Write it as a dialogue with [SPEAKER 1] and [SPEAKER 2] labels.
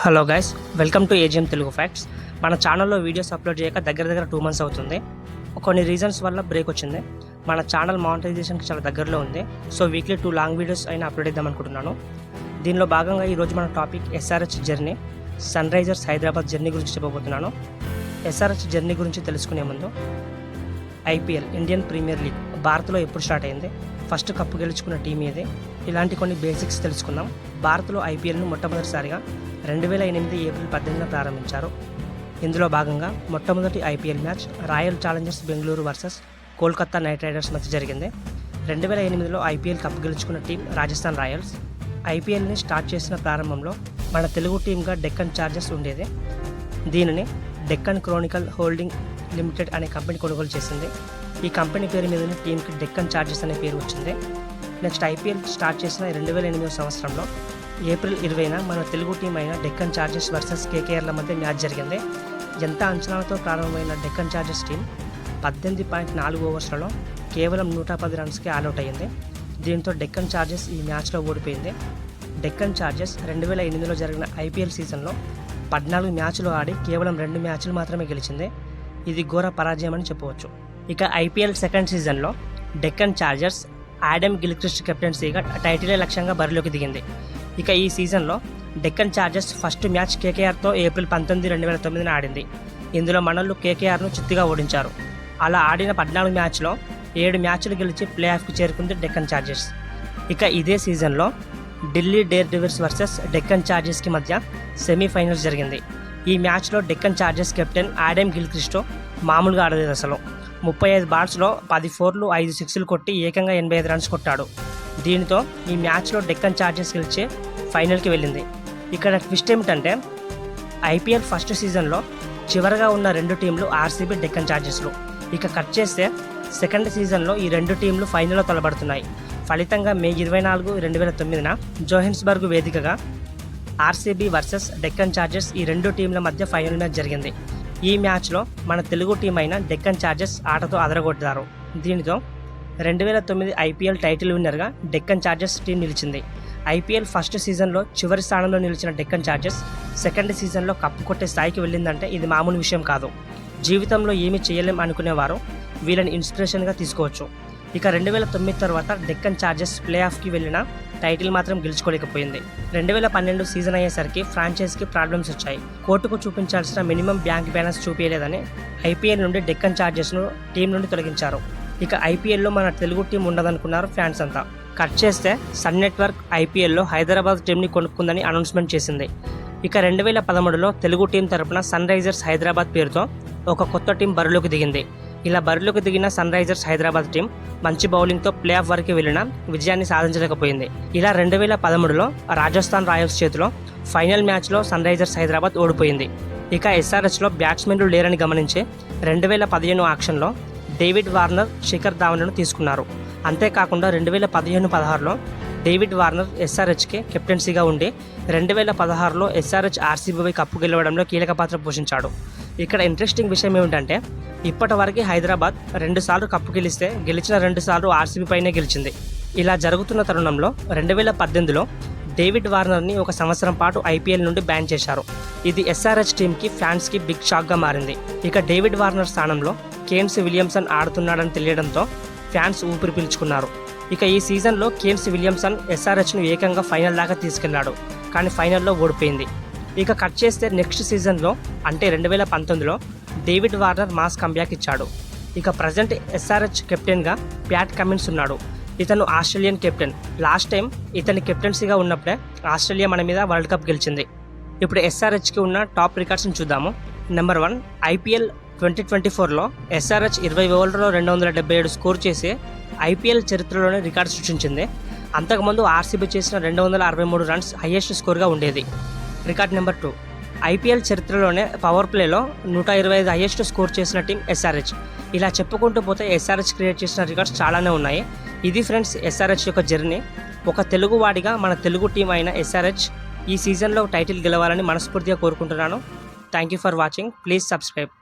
[SPEAKER 1] Hello guys, welcome to AGM Telugu facts. మన ఛానల్లో videos upload చేయక దగ్గర 2 months అవుతుంది. కొన్ని రీజన్స్ వల్ల బ్రేక్ వచ్చింది. మన ఛానల్ మానిటైజేషన్కి చాలా దగ్గరలో ఉంది. సో వీక్లీ 2 లాంగ్ వీడియోస్ అయినా అప్లోడ్ చేద్దాం అనుకుంటున్నాను. దీనిలో భాగంగా ఈరోజు మన topic SRH journey, Sunrisers Hyderabad journey గురించి చెప్పబోతున్నాను. ఎస్ఆర్హెచ్ జర్నీ గురించి తెలుసుకునే ముందు ఐపీఎల్, ఇండియన్ ప్రీమియర్ లీగ్ భారత్లో ఎప్పుడు స్టార్ట్ అయింది, ఫస్ట్ కప్పు గెలుచుకున్న టీం ఏది, ఇలాంటి కొన్ని బేసిక్స్ తెలుసుకుందాం. భారత్లో ఐపీఎల్ను మొట్టమొదటిసారిగా 2008 ఏప్రిల్ 18న ప్రారంభించారు. ఇందులో భాగంగా మొట్టమొదటి IPL match royal Challengers Bengaluru versus Kolkata night riders మధ్య జరిగింది. 2008లో ఐపీఎల్ కప్ గెలుచుకున్న టీం రాజస్థాన్ రాయల్స్. ఐపీఎల్ని స్టార్ట్ చేసిన ప్రారంభంలో మన తెలుగు టీంగా డెక్కన్ చార్జర్స్ ఉండేది. దీనిని డెక్కన్ క్రోనికల్ హోల్డింగ్ లిమిటెడ్ అనే కంపెనీ కొనుగోలు చేసింది. ఈ కంపెనీ పేరు మీదనే టీంకి డెక్కన్ చార్జర్స్ అనే పేరు వచ్చింది. నెక్స్ట్ ఐపీఎల్ స్టార్ట్ చేసిన 2008 సంవత్సరంలో ఏప్రిల్ 20న మన తెలుగు టీం అయిన డెక్కన్ చార్జర్స్ వర్సెస్ కేకేఆర్ల మధ్య మ్యాచ్ జరిగింది. ఎంత అంచనాలతో ప్రారంభమైన డెక్కన్ చార్జర్స్ టీం 18.4 ఓవర్స్లలో కేవలం 110 రన్స్కి ఆల్అవుట్ అయ్యింది. దీంతో డెక్కన్ చార్జర్స్ ఈ మ్యాచ్లో ఓడిపోయింది. డెక్కన్ చార్జర్స్ 2008లో జరిగిన ఐపీఎల్ సీజన్లో 14 మ్యాచ్లు ఆడి కేవలం 2 మ్యాచ్లు మాత్రమే గెలిచింది. ఇది ఘోర పరాజయం అని చెప్పవచ్చు. ఇక ఐపీఎల్ సెకండ్ సీజన్లో డెక్కన్ చార్జర్స్ ఆడమ్ గిల్క్రిస్ట్ కెప్టెన్సీగా టైటిలే లక్ష్యంగా బరిలోకి దిగింది. ఇక ఈ సీజన్లో డెక్కన్ చార్జర్స్ ఫస్ట్ మ్యాచ్ కేకేఆర్తో ఏప్రిల్ 19, 2009న ఆడింది. ఇందులో మనోళ్ళు కేకేఆర్ను చిత్తుగా ఓడించారు. అలా ఆడిన 14 మ్యాచ్లో 7 మ్యాచ్లు గెలిచి ప్లే ఆఫ్కి చేరుకుంది డెక్కన్ చార్జర్స్. ఇక ఇదే సీజన్లో Delhi Daredevils versus Deccan చార్జర్స్కి మధ్య సెమీఫైనల్స్ జరిగింది. ఈ మ్యాచ్లో డెక్కన్ చార్జర్స్ కెప్టెన్ ఆడమ్ గిల్క్రిస్టో మామూలుగా ఆడలేదు. అసలు 35 బాల్స్లో 10 4లు 5 6లు కొట్టి ఏకంగా 85 రన్స్ కొట్టాడు. దీనితో ఈ మ్యాచ్లో డెక్కన్ చార్జర్స్ గెలిచి ఫైనల్కి వెళ్ళింది. ఇక్కడ ట్విస్ట్ ఏమిటంటే ఐపీఎల్ ఫస్ట్ సీజన్లో చివరగా ఉన్న 2 టీంలు ఆర్సీబీ, డెక్కన్ చార్జర్స్లు. ఇక కట్ చేస్తే సెకండ్ సీజన్లో ఈ 2 టీంలు ఫైనల్లో తలబడుతున్నాయి. ఫలితంగా మే 24, 2009న జోహెన్స్బర్గ్ వేదికగా ఆర్సీబీ వర్సెస్ డెక్కన్ చార్జర్స్ ఈ 2 టీంల మధ్య ఫైనల్ మ్యాచ్ జరిగింది. ఈ మ్యాచ్లో మన తెలుగు టీం అయిన డెక్కన్ చార్జర్స్ ఆటతో అదరగొట్టారు. దీనితో 2009 ఐపీఎల్ టైటిల్ విన్నర్గా డెక్కన్ చార్జర్స్ టీం నిలిచింది. ఐపీఎల్ ఫస్ట్ సీజన్లో చివరి స్థానంలో నిలిచిన డెక్కన్ చార్జర్స్ సెకండ్ సీజన్లో కప్పు కొట్టే స్థాయికి వెళ్ళిందంటే ఇది మామూలు విషయం కాదు. జీవితంలో ఏమీ చేయలేం అనుకునేవారు వీళ్ళని ఇన్స్పిరేషన్గా తీసుకోవచ్చు. ఇక 2009 తర్వాత డెక్కన్ చార్జర్స్ ప్లే ఆఫ్కి వెళ్ళిన టైటిల్ మాత్రం గెలుచుకోలేకపోయింది. 2012 సీజన్ అయ్యేసరికి ఫ్రాంచైజీకి ప్రాబ్లమ్స్ వచ్చాయి. కోర్టుకు చూపించాల్సిన మినిమం బ్యాంక్ బ్యాలెన్స్ చూపించలేదని ఐపీఎల్ నుండి డెక్కన్ చార్జర్స్ను టీం నుండి తొలగించారు. ఇక ఐపీఎల్లో మన తెలుగు టీం ఉండదనుకున్నారు ఫ్యాన్స్ అంతా. కట్ చేస్తే సన్ నెట్వర్క్ ఐపీఎల్లో హైదరాబాద్ టీంని కొనుక్కుందని అనౌన్స్మెంట్ చేసింది. ఇక 2013లో తెలుగు టీం తరపున సన్ రైజర్స్ హైదరాబాద్ పేరుతో ఒక కొత్త టీం బరిలోకి దిగింది. ఇలా బరిలోకి దిగిన సన్ రైజర్స్ హైదరాబాద్ టీం మంచి బౌలింగ్తో ప్లే ఆఫ్ వరకు వెళ్ళినా విజయాన్ని సాధించలేకపోయింది. ఇలా 2013లో రాజస్థాన్ రాయల్స్ చేతిలో ఫైనల్ మ్యాచ్లో సన్ రైజర్స్ హైదరాబాద్ ఓడిపోయింది. ఇక ఎస్ఆర్హెచ్లో బ్యాట్స్మెన్లు లేరని గమనించి 2015 ఆక్షన్లో డేవిడ్ వార్నర్, శిఖర్ ధావన్లను తీసుకున్నారు. అంతేకాకుండా 2015-16లో డేవిడ్ వార్నర్ ఎస్ఆర్హెచ్కి కెప్టెన్సీగా ఉండి 2016లో ఎస్ఆర్హెచ్ ఆర్సీబీపై కప్పు గెలవడంలో కీలక పాత్ర పోషించాడు. ఇక్కడ ఇంట్రెస్టింగ్ విషయం ఏమిటంటే ఇప్పటి వరకు హైదరాబాద్ 2 సార్లు కప్పు గెలిస్తే గెలిచిన 2 సార్లు ఆర్సీబీపైనే గెలిచింది. ఇలా జరుగుతున్న తరుణంలో 2018లో డేవిడ్ వార్నర్ని 1 సంవత్సరం పాటు ఐపీఎల్ నుండి బ్యాన్ చేశారు. ఇది ఎస్ఆర్హెచ్ టీంకి, ఫ్యాన్స్కి బిగ్ షాక్గా మారింది. ఇక డేవిడ్ వార్నర్ స్థానంలో కేన్స్ విలియమ్సన్ ఆడుతున్నాడని తెలియడంతో ఫ్యాన్స్ ఊపిరి పీల్చుకున్నారు. ఇక ఈ సీజన్లో కేన్స్ విలియమ్సన్ ఎస్ఆర్హెచ్ను ఏకంగా ఫైనల్ దాకా తీసుకెళ్లాడు, కానీ ఫైనల్లో ఓడిపోయింది. ఇక కట్ చేస్తే నెక్స్ట్ సీజన్లో అంటే 2019లో డేవిడ్ వార్నర్ మాస్ కంబ్యాక్ ఇచ్చాడు. ఇక ప్రజెంట్ ఎస్ఆర్హెచ్ కెప్టెన్గా ప్యాట్ కమిన్స్ ఉన్నాడు. ఇతను ఆస్ట్రేలియన్ కెప్టెన్. లాస్ట్ టైం ఇతని కెప్టెన్సీగా ఉన్నప్పుడే ఆస్ట్రేలియా మన మీద వరల్డ్ కప్ గెలిచింది. ఇప్పుడు ఎస్ఆర్హెచ్కి ఉన్న టాప్ రికార్డ్స్ని చూద్దాము. నెంబర్ 1, ఐపీఎల్ 2024లో ఎస్ఆర్హెచ్ 20 ఓవర్లలో 277 స్కోర్ చేసి ఐపీఎల్ చరిత్రలోనే రికార్డు సృష్టించింది. అంతకుముందు ఆర్సీబీ చేసిన 263 రన్స్ హైయెస్ట్ స్కోర్గా ఉండేది. రికార్డ్ నెంబర్ 2, ఐపీఎల్ చరిత్రలోనే పవర్ ప్లేలో 125 హైయెస్ట్ స్కోర్ చేసిన టీం ఎస్ఆర్హెచ్. ఇలా చెప్పుకుంటూ పోతే ఎస్ఆర్హెచ్ క్రియేట్ చేసిన రికార్డ్స్ చాలానే ఉన్నాయి. ఇది ఫ్రెండ్స్ ఎస్ఆర్హెచ్ యొక్క జర్నీ. ఒక తెలుగువాడిగా మన తెలుగు టీం అయిన ఎస్ఆర్హెచ్ ఈ సీజన్లో టైటిల్ గెలవాలని మనస్ఫూర్తిగా కోరుకుంటున్నాను. Thank you for watching. Please subscribe.